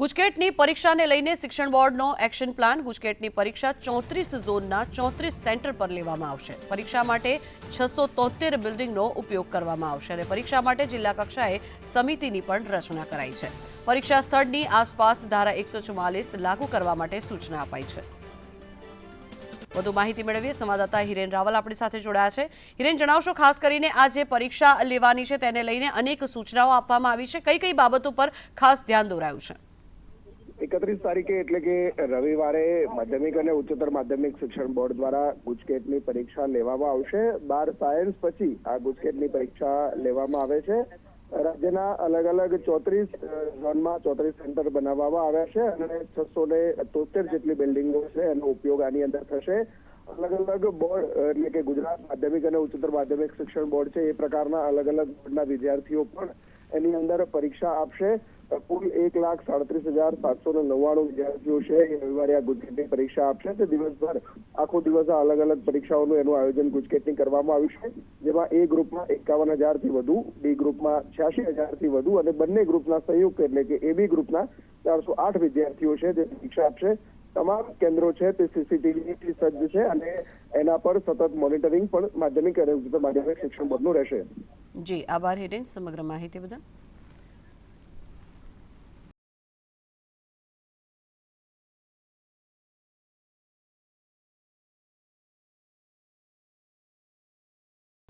ગુજકેટની પરીક્ષાને લઈને શિક્ષણ બોર્ડનો action plan. ગુજકેટની પરીક્ષા 34 ઝોનના 34 સેન્ટર પર લેવામાં આવશે। પરીક્ષા માટે 673 બિલ્ડિંગનો ઉપયોગ કરવામાં આવશે અને પરીક્ષા માટે જિલ્લા કક્ષાએ સમિતિની પણ રચના કરાઈ છે। પરીક્ષા સ્થળની આસપાસ ધારા 144 લાગુ કરવા માટે સૂચના અપાઈ છે। વધુ માહિતી મેળવીએ સંવાદદાતા હિરેન રાવલ આપણી સાથે જોડાયા છે। હિરેન, જણાવશો ખાસ કરીને આ જે પરીક્ષા લેવાની છે તેને લઈને અનેક સૂચનાઓ આપવામાં આવી છે, કઈ કઈ બાબતો પર ખાસ ધ્યાન દોરાયું છે? 31 તારીખે એટલે કે રવિવારે માધ્યમિક અને ઉચ્ચતર માધ્યમિક શિક્ષણ બોર્ડ દ્વારા ગુજકેટની પરીક્ષા લેવામાં આવશે। 12 સાયન્સ પછી આ ગુજકેટની પરીક્ષા લેવામાં આવે છે। રાજ્યના અલગ અલગ 34 ઝોનમાં 34 સેન્ટર બનાવવામાં આવ્યા છે અને 673 જેટલી બિલ્ડિંગો છે એનો ઉપયોગ આની અંદર થશે। અલગ અલગ બોર્ડ એટલે કે ગુજરાત માધ્યમિક અને ઉચ્ચતર માધ્યમિક શિક્ષણ બોર્ડ છે એ પ્રકારના અલગ અલગ બોર્ડના વિદ્યાર્થીઓ પણ એની અંદર પરીક્ષા આપશે। કુલ 1,37,799 વિદ્યાર્થીઓ છે એ રવિવારે આ ગુજકેટની પરીક્ષા આપશે। તે દિવસભર આખો દિવસ આ અલગ અલગ પરીક્ષાઓનું એનું આયોજન ગુજકેટની કરવામાં આવ્યું છે, જેમાં એ ગ્રુપમાં 51,000થી વધુ, બી ગ્રુપમાં 86,000થી વધુ અને બંને ગ્રુપના સંયુક્ત એટલે કે એબી ગ્રુપના 408 વિદ્યાર્થીઓ છે જે પરીક્ષા આપશે। તમામ કેન્દ્રો છે તે સીસીટીવીથી સજ્જ છે અને એના પર સતત મોનિટરિંગ પણ માધ્યમિક અને ઉચ્ચતર માધ્યમિક શિક્ષણ બોર્ડનું રહેશે। જી, આભાર હિરેન સમગ્ર માહિતી બદલ।